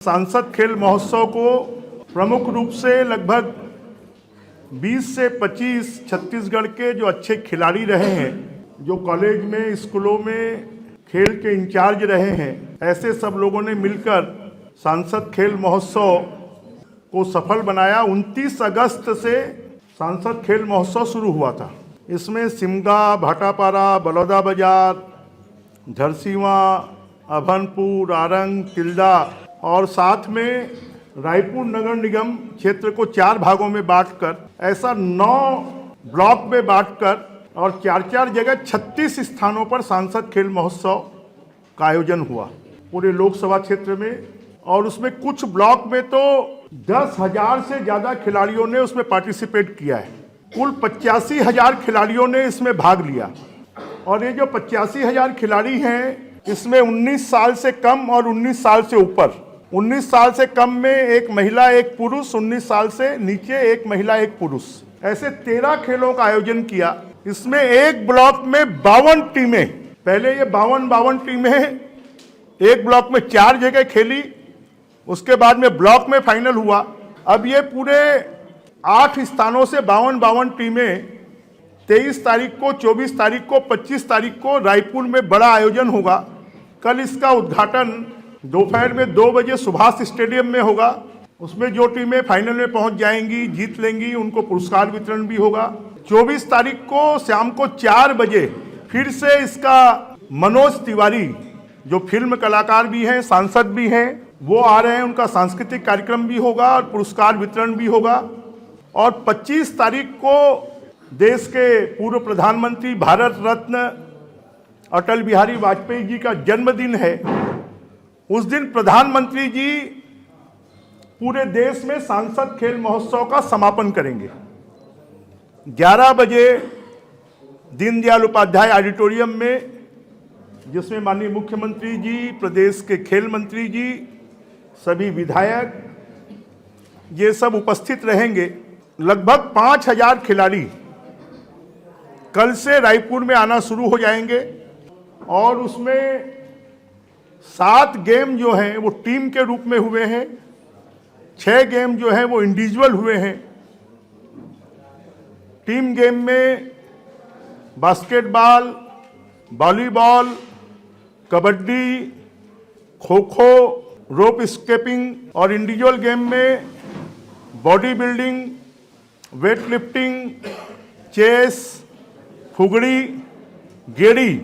सांसद खेल महोत्सव को प्रमुख रूप से लगभग 20 से 25 छत्तीसगढ़ के जो अच्छे खिलाड़ी रहे हैं, जो कॉलेज में स्कूलों में खेल के इंचार्ज रहे हैं, ऐसे सब लोगों ने मिलकर सांसद खेल महोत्सव को सफल बनाया। 29 अगस्त से सांसद खेल महोत्सव शुरू हुआ था। इसमें सिमगा, भाटापारा, बलौदाबाजार, झरसीवा, अभनपुर, आरंग, तिल्दा और साथ में रायपुर नगर निगम क्षेत्र को 4 भागों में बांटकर, ऐसा 9 ब्लॉक में बांटकर और 4-4 जगह 36 स्थानों पर सांसद खेल महोत्सव का आयोजन हुआ पूरे लोकसभा क्षेत्र में। और उसमें कुछ ब्लॉक में तो 10,000 से ज़्यादा खिलाड़ियों ने उसमें पार्टिसिपेट किया है। कुल 85,000 खिलाड़ियों ने इसमें भाग लिया। और ये जो 85,000 खिलाड़ी हैं, इसमें 19 साल से कम और 19 साल से ऊपर, 19 साल से कम में एक महिला एक पुरुष, 19 साल से नीचे एक महिला एक पुरुष, ऐसे 13 खेलों का आयोजन किया। इसमें एक ब्लॉक में 52 टीमें, पहले ये 52 टीमें एक ब्लॉक में 4 जगह खेली, उसके बाद में ब्लॉक में फाइनल हुआ। अब ये पूरे 8 स्थानों से 52 टीमें 23 तारीख को, 24 तारीख को, 25 तारीख को रायपुर में बड़ा आयोजन होगा। कल इसका उद्घाटन दोपहर में 2 बजे सुभाष स्टेडियम में होगा। उसमें जो टीमें फाइनल में पहुंच जाएंगी, जीत लेंगी, उनको पुरस्कार वितरण भी होगा। 24 तारीख को शाम को 4 बजे फिर से इसका मनोज तिवारी, जो फिल्म कलाकार भी हैं, सांसद भी हैं, वो आ रहे हैं, उनका सांस्कृतिक कार्यक्रम भी होगा और पुरस्कार वितरण भी होगा। और 25 तारीख को देश के पूर्व प्रधानमंत्री, भारत रत्न अटल बिहारी वाजपेयी जी का जन्मदिन है। उस दिन प्रधानमंत्री जी पूरे देश में सांसद खेल महोत्सव का समापन करेंगे। 11 बजे दीनदयाल उपाध्याय ऑडिटोरियम में, जिसमें माननीय मुख्यमंत्री जी, प्रदेश के खेल मंत्री जी, सभी विधायक, ये सब उपस्थित रहेंगे। लगभग 5,000 खिलाड़ी कल से रायपुर में आना शुरू हो जाएंगे। और उसमें 7 गेम जो हैं वो टीम के रूप में हुए हैं, 6 गेम जो हैं वो इंडिविजुअल हुए हैं। टीम गेम में basketball, volleyball, kabaddi, kho kho, rope skipping, और इंडिविजुअल गेम में body building, weight lifting, chess, fugdi, gedi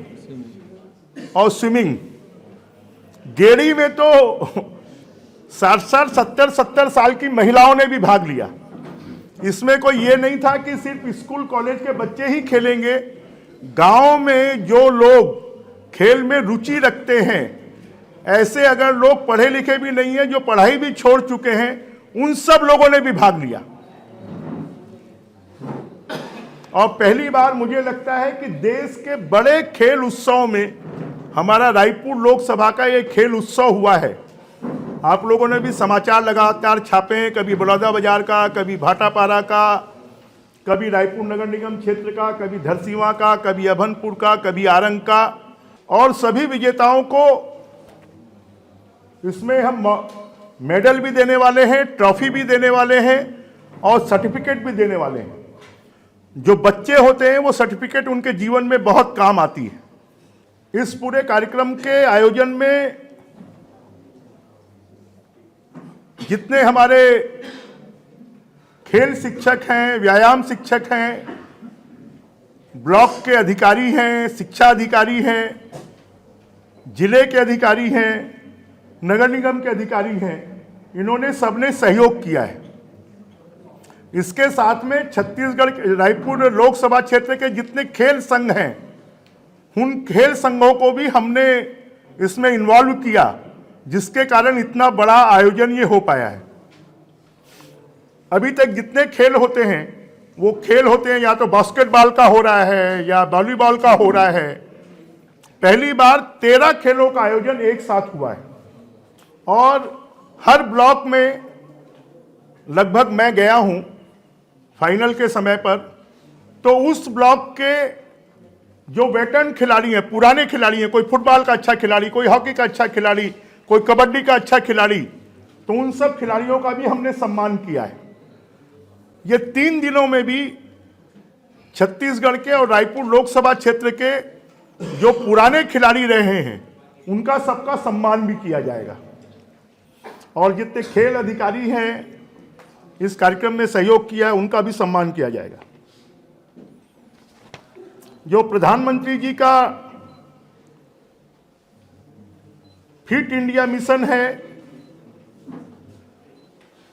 और स्विमिंग। गेड़ी में तो 60-60, 70-70 साल की महिलाओं ने भी भाग लिया। इसमें कोई ये नहीं था कि सिर्फ स्कूल कॉलेज के बच्चे ही खेलेंगे। गांव में जो लोग खेल में रुचि रखते हैं, ऐसे अगर लोग पढ़े लिखे भी नहीं है, जो पढ़ाई भी छोड़ चुके हैं, उन सब लोगों ने भी भाग लिया। और पहली बार मुझे लगता है कि देश के बड़े खेल उत्सव में हमारा रायपुर लोकसभा का ये खेल उत्सव हुआ है। आप लोगों ने भी समाचार लगातार छापे हैं, कभी बलौदाबाजार का, कभी भाटापारा का, कभी रायपुर नगर निगम क्षेत्र का, कभी धरसीवा का, कभी अभनपुर का, कभी आरंग का। और सभी विजेताओं को इसमें हम मेडल भी देने वाले हैं, ट्रॉफी भी देने वाले हैं और सर्टिफिकेट भी देने वाले हैं। जो बच्चे होते हैं वो सर्टिफिकेट उनके जीवन में बहुत काम आती है। इस पूरे कार्यक्रम के आयोजन में जितने हमारे खेल शिक्षक हैं, व्यायाम शिक्षक हैं, ब्लॉक के अधिकारी हैं, शिक्षा अधिकारी हैं, जिले के अधिकारी हैं, नगर निगम के अधिकारी हैं, इन्होंने सबने सहयोग किया है। इसके साथ में छत्तीसगढ़, रायपुर लोकसभा क्षेत्र के जितने खेल संघ हैं, उन खेल संघों को भी हमने इसमें इन्वॉल्व किया, जिसके कारण इतना बड़ा आयोजन ये हो पाया है। अभी तक जितने खेल होते हैं वो खेल होते हैं, या तो बास्केटबॉल का हो रहा है या वॉलीबॉल का हो रहा है। पहली बार 13 खेलों का आयोजन एक साथ हुआ है। और हर ब्लॉक में लगभग मैं गया हूं फाइनल के समय पर, तो उस ब्लॉक के जो वेटरन खिलाड़ी हैं, पुराने खिलाड़ी हैं, कोई फुटबॉल का अच्छा खिलाड़ी, कोई हॉकी का अच्छा खिलाड़ी, कोई कबड्डी का अच्छा खिलाड़ी, तो उन सब खिलाड़ियों का भी हमने सम्मान किया है। ये 3 दिनों में भी छत्तीसगढ़ के और रायपुर लोकसभा क्षेत्र के जो पुराने खिलाड़ी रहे हैं उनका सबका सम्मान भी किया जाएगा, और जितने खेल अधिकारी हैं इस कार्यक्रम में सहयोग किया है उनका भी सम्मान किया जाएगा। जो प्रधानमंत्री जी का फिट इंडिया मिशन है,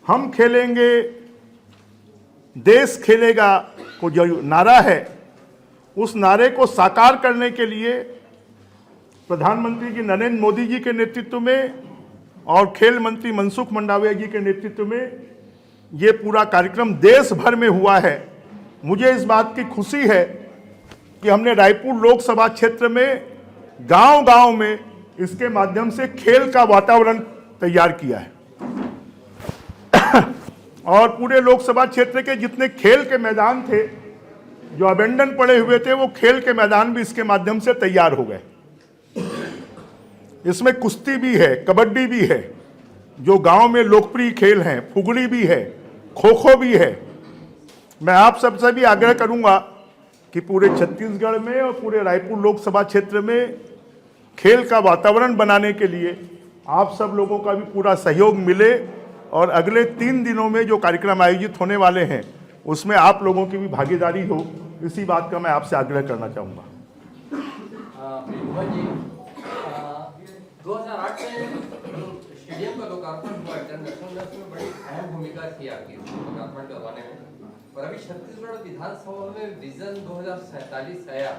हम खेलेंगे देश खेलेगा को जो नारा है, उस नारे को साकार करने के लिए प्रधानमंत्री जी नरेंद्र मोदी जी के नेतृत्व में और खेल मंत्री मनसुख मंडाविया जी के नेतृत्व में ये पूरा कार्यक्रम देश भर में हुआ है। मुझे इस बात की खुशी है कि हमने रायपुर लोकसभा क्षेत्र में गांव-गांव में इसके माध्यम से खेल का वातावरण तैयार किया है और पूरे लोकसभा क्षेत्र के जितने खेल के मैदान थे जो अबेंडन पड़े हुए थे, वो खेल के मैदान भी इसके माध्यम से तैयार हो गए। इसमें कुश्ती भी है, कबड्डी भी है, जो गांव में लोकप्रिय खेल हैं, फुगड़ी भी है, खो खो भी है। मैं आप सबसे भी आग्रह करूंगा कि पूरे छत्तीसगढ़ में और पूरे रायपुर लोकसभा क्षेत्र में खेल का वातावरण बनाने के लिए आप सब लोगों का भी पूरा सहयोग मिले, और अगले 3 दिनों में जो कार्यक्रम आयोजित होने वाले हैं उसमें आप लोगों की भी भागीदारी हो, इसी बात का मैं आपसे आग्रह करना चाहूँगा। 2008 में स्टेडियम का लोकार्पण हुआ इंटरनेशनल में, उसमें बड़ी अहम भूमिका थी आपकी लोकार्पण करवाने में। और अभी छत्तीसगढ़ विधानसभा में विजन 2047 आया,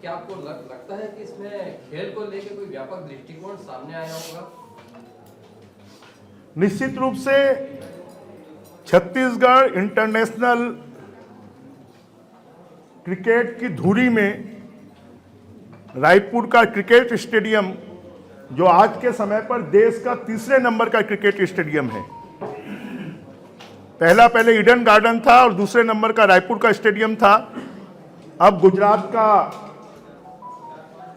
क्या आपको लगता है कि इसमें खेल को लेकर कोई व्यापक दृष्टिकोण सामने आया होगा? निश्चित रूप से छत्तीसगढ़ इंटरनेशनल क्रिकेट की धुरी में रायपुर का क्रिकेट स्टेडियम, जो आज के समय पर देश का 3रे नंबर का क्रिकेट स्टेडियम है, पहले ईडन गार्डन था और 2रे नंबर का रायपुर का स्टेडियम था। अब गुजरात का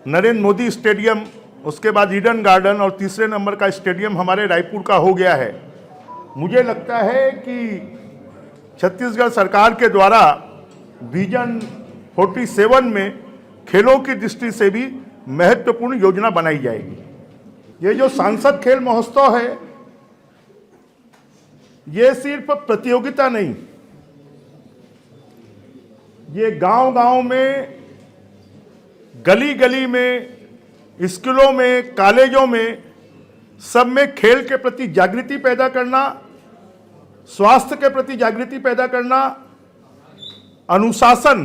नरेंद्र मोदी स्टेडियम, उसके बाद ईडन गार्डन और 3रे नंबर का स्टेडियम हमारे रायपुर का हो गया है। मुझे लगता है कि छत्तीसगढ़ सरकार के द्वारा विजन 47 में खेलों की दृष्टि से भी महत्वपूर्ण योजना बनाई जाएगी। ये जो सांसद खेल महोत्सव है, ये सिर्फ प्रतियोगिता नहीं, ये गांव-गांव में, गली-गली में, स्कूलों में, कॉलेजों में, सब में खेल के प्रति जागृति पैदा करना, स्वास्थ्य के प्रति जागृति पैदा करना, अनुशासन,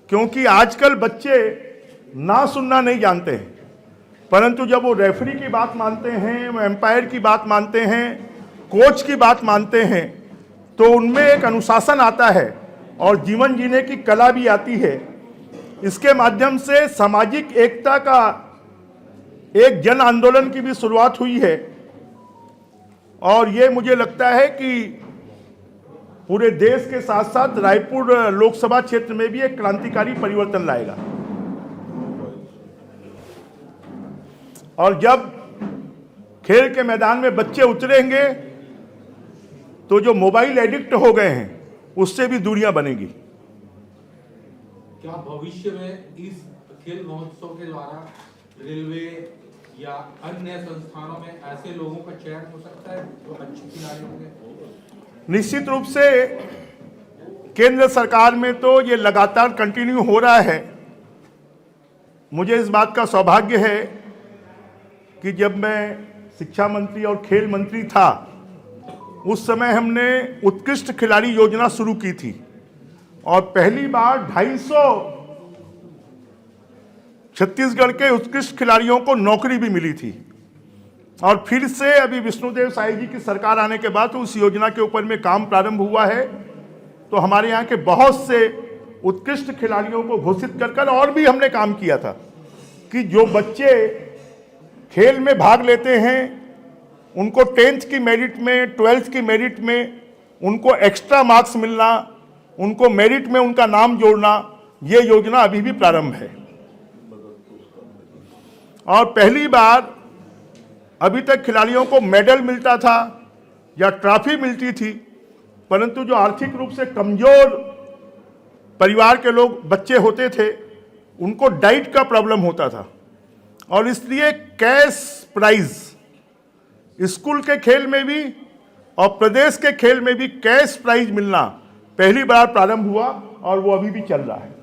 क्योंकि आजकल बच्चे ना सुनना नहीं जानते हैं, परंतु जब वो रेफरी की बात मानते हैं, वो एम्पायर की बात मानते हैं, कोच की बात मानते हैं, तो उनमें एक अनुशासन आता है और जीवन जीने की कला भी आती है। इसके माध्यम से सामाजिक एकता का एक जन आंदोलन की भी शुरुआत हुई है, और ये मुझे लगता है कि पूरे देश के साथ साथ रायपुर लोकसभा क्षेत्र में भी एक क्रांतिकारी परिवर्तन लाएगा। और जब खेल के मैदान में बच्चे उतरेंगे तो जो मोबाइल एडिक्ट हो गए हैं उससे भी दूरियां बनेगी। क्या भविष्य में इस खेल महोत्सव के द्वारा रेलवे या अन्य संस्थानों में ऐसे लोगों का चयन हो सकता है जो अच्छे खिलाड़ी होंगे? निश्चित रूप से केंद्र सरकार में तो ये लगातार कंटिन्यू हो रहा है। मुझे इस बात का सौभाग्य है कि जब मैं शिक्षा मंत्री और खेल मंत्री था, उस समय हमने उत्कृष्ट खिलाड़ी योजना शुरू की थी और पहली बार 250 छत्तीसगढ़ के उत्कृष्ट खिलाड़ियों को नौकरी भी मिली थी। और फिर से अभी विष्णुदेव साय जी की सरकार आने के बाद उस योजना के ऊपर में काम प्रारंभ हुआ है। तो हमारे यहाँ के बहुत से उत्कृष्ट खिलाड़ियों को घोषित कर और भी हमने काम किया था कि जो बच्चे खेल में भाग लेते हैं उनको 10th की मेरिट में, 12th की मेरिट में उनको एक्स्ट्रा मार्क्स मिलना, उनको मेरिट में उनका नाम जोड़ना, ये योजना अभी भी प्रारंभ है। और पहली बार अभी तक खिलाड़ियों को मेडल मिलता था या ट्रॉफी मिलती थी, परंतु जो आर्थिक रूप से कमजोर परिवार के लोग बच्चे होते थे उनको डाइट का प्रॉब्लम होता था और इसलिए कैश प्राइज स्कूल के खेल में भी और प्रदेश के खेल में भी कैश प्राइज मिलना पहली बार प्रारंभ हुआ और वो अभी भी चल रहा है।